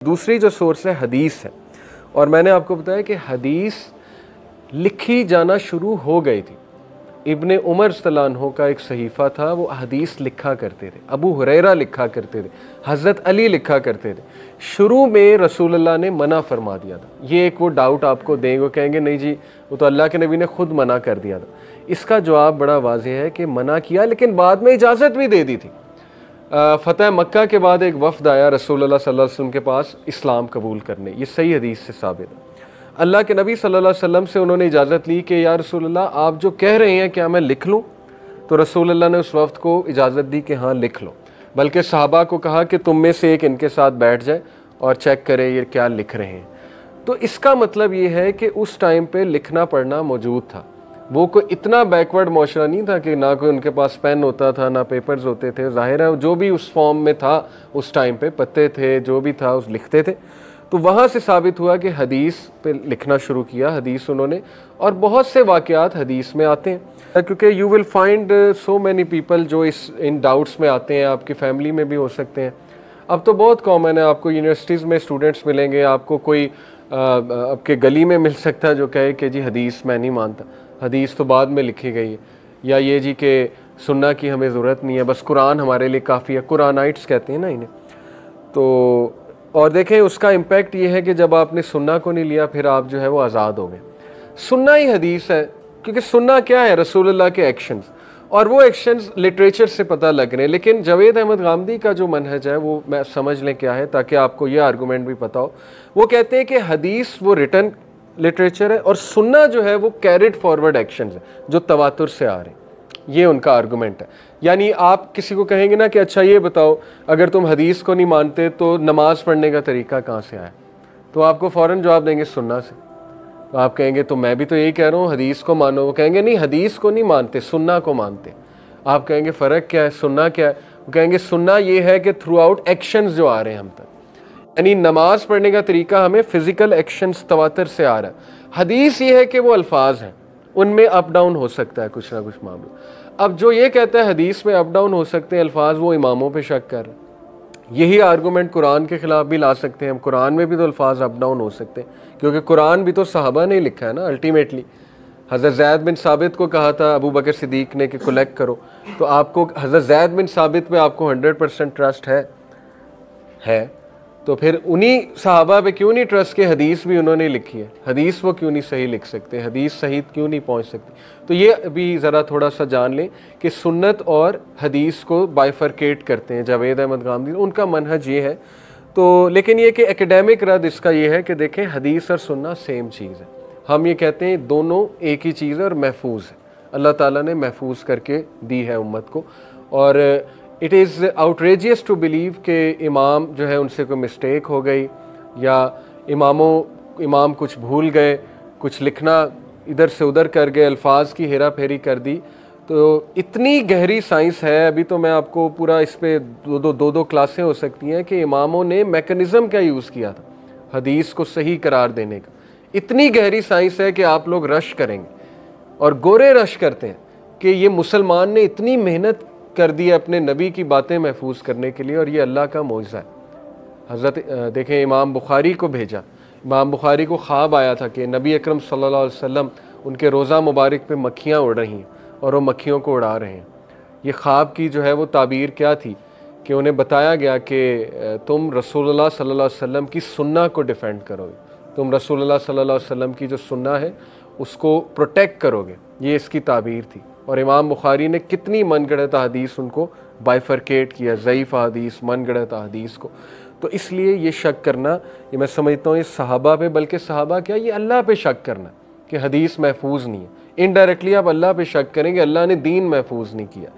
दूसरी जो सोर्स है हदीस है, और मैंने आपको बताया कि हदीस लिखी जाना शुरू हो गई थी। इब्ने उमर रज़ियल्लाहु अन्हु का एक सहीफ़ा था, वो हदीस लिखा करते थे, अबू हुरैरा लिखा करते थे, हज़रत अली लिखा करते थे। शुरू में रसूलुल्लाह ने मना फरमा दिया था। ये एक वो डाउट आपको देंगे, वो कहेंगे नहीं जी वो तो अल्लाह के नबी ने खुद मना कर दिया था। इसका जवाब बड़ा वाज़ेह है कि मना किया, लेकिन बाद में इजाज़त भी दे दी थी। फ़तह मक्का के बाद एक वफ़द आया रसूलुल्लाह सल्लल्लाहु अलैहि वसल्लम के पास इस्लाम कबूल करने, ये सही हदीस से साबित है। अल्लाह के नबी सल्लल्लाहु अलैहि वसल्लम से उन्होंने इजाज़त ली कि या रसूलुल्लाह आप जो कह रहे हैं क्या मैं लिख लूँ? तो रसूलुल्लाह ने उस वफ़द को इजाज़त दी कि हाँ लिख लो, बल्कि सहाबा को कहा कि तुम में से एक इनके साथ बैठ जाए और चेक करे ये क्या लिख रहे हैं। तो इसका मतलब ये है कि उस टाइम पे लिखना पढ़ना मौजूद था। वो कोई इतना बैकवर्ड माशरा नहीं था कि ना कोई उनके पास पेन होता था ना पेपर्स होते थे। ज़ाहिर है जो भी उस फॉर्म में था उस टाइम पे, पत्ते थे जो भी था उस लिखते थे। तो वहाँ से साबित हुआ कि हदीस पे लिखना शुरू किया, हदीस उन्होंने, और बहुत से वाक़यात हदीस में आते हैं, क्योंकि you will find so many people जो इन डाउट्स में आते हैं। आपकी फैमिली में भी हो सकते हैं। अब तो बहुत कॉमन है, आपको यूनिवर्सिटीज़ में स्टूडेंट्स मिलेंगे, आपको कोई आपके गली में मिल सकता है जो कहे कि जी हदीस मैं नहीं मानता, हदीस तो बाद में लिखी गई है, या ये जी कि सुन्ना की हमें ज़रूरत नहीं है, बस कुरान हमारे लिए काफ़ी है। कुरानाइट्स कहते हैं ना इन्हें। तो और देखें उसका इम्पैक्ट ये है कि जब आपने सुन्ना को नहीं लिया फिर आप जो है वो आज़ाद हो गए। सुन्ना ही हदीस है, क्योंकि सुन्ना क्या है? रसूलुल्लाह के एक्शंस, और वो एक्शंस लिटरेचर से पता लग रहे हैं। लेकिन जावेद अहमद गामदी का जो मनहज है वो मैं समझ लें क्या है, ताकि आपको ये आर्गूमेंट भी पता हो। वो कहते हैं कि हदीस वो रिटन लिटरेचर है और सुन्ना जो है वो कैरिड फॉरवर्ड एक्शंस है जो तवातुर से आ रहे हैं। ये उनका आर्गूमेंट है। यानी आप किसी को कहेंगे ना कि अच्छा ये बताओ अगर तुम हदीस को नहीं मानते तो नमाज पढ़ने का तरीका कहाँ से आया, तो आपको फ़ौरन जवाब देंगे सुन्ना से। तो आप कहेंगे तो मैं भी तो यही कह रहा हूँ हदीस को मानो। वो कहेंगे नहीं हदीस को नहीं मानते, सुन्ना को मानते। आप कहेंगे फ़र्क क्या है, सुन्ना क्या है? वो कहेंगे सुन्ना ये है कि थ्रू आउट एक्शंस जो आ रहे हैं हम तक, यानी नमाज पढ़ने का तरीका हमें फिजिकल एक्शंस तवातर से आ रहा है। हदीस ये है कि वो अल्फाज हैं, उनमें अप डाउन हो सकता है कुछ ना कुछ मामला। अब जो ये कहता है हदीस में अप डाउन हो सकते हैं अल्फाज, वो इमामों पे शक कर रहे हैं। यही आर्गूमेंट कुरान के खिलाफ भी ला सकते हैं हम। कुरान में भी तो अल्फाज अप डाउन हो सकते हैं, क्योंकि कुरान भी तो सहाबा ने लिखा है ना अल्टीमेटली। हज़रत ज़ैद बिन साबित को कहा था अबू बकर सिद्दीक ने कि कलेक्ट करो, तो आपको हज़रत ज़ैद बिन साबित पे आपको 100% ट्रस्ट है, तो फिर उन्हीं सहाबा पे क्यों नहीं ट्रस्ट के हदीस भी उन्होंने लिखी है, हदीस वो क्यों नहीं सही लिख सकते, हदीस सही क्यों नहीं पहुंच सकती। तो ये अभी ज़रा थोड़ा सा जान लें कि सुन्नत और हदीस को बाइफरकेट करते हैं जावेद अहमद गामदी, उनका मनहज ये है। तो लेकिन ये कि एकेडमिक रद्द इसका ये है कि देखें हदीस और सुन्ना सेम चीज़ है। हम ये कहते हैं दोनों एक ही चीज़ है और महफूज है, अल्लाह ताला ने महफूज करके दी है उम्मत को। और it is outrageous to believe कि इमाम जो है उनसे कोई मिस्टेक हो गई, या इमाम कुछ भूल गए, कुछ लिखना इधर से उधर कर गए, अल्फाज की हेरा फेरी कर दी। तो इतनी गहरी साइंस है, अभी तो मैं आपको पूरा इस पे दो क्लासें हो सकती हैं कि इमामों ने मैकेनिज़्म क्या यूज़ किया था हदीस को सही करार देने का। इतनी गहरी साइंस है कि आप लोग रश करेंगे, और गोरे रश करते हैं कि ये मुसलमान ने इतनी मेहनत कर दी अपने नबी की बातें महफूज करने के लिए, और ये अल्लाह का मौजज़ा है। हज़रत देखें इमाम बुखारी को भेजा, इमाम बुखारी को ख्वाब आया था कि नबी अकरम सल्लल्लाहु अलैहि वसल्लम उनके रोज़ा मुबारक पे मक्खियाँ उड़ रही हैं और वो मक्खियों को उड़ा रहे हैं। ये ख्वाब की जो है वो ताबीर क्या थी कि उन्हें बताया गया कि तुम रसूलुल्लाह सल्लल्लाहु अलैहि वसल्लम की सुन्ना को डिफेंड करोगे, तुम रसूलुल्लाह सल्लल्लाहु अलैहि वसल्लम की जो सुन्ना है उसको प्रोटेक्ट करोगे, ये इसकी ताबीर थी। और इमाम बुखारी ने कितनी मनगढ़ंत हदीस उनको बाइफरकेट किया, ज़ईफ़ हदीस, मनगढ़ंत हदीस को। तो इसलिए ये शक करना, ये मैं समझता हूँ ये सहाबा पे, बल्कि सहाबा क्या ये अल्लाह पे शक करना कि हदीस महफूज नहीं है। इनडायरेक्टली आप अल्लाह पे शक करेंगे, अल्लाह ने दीन महफूज नहीं किया।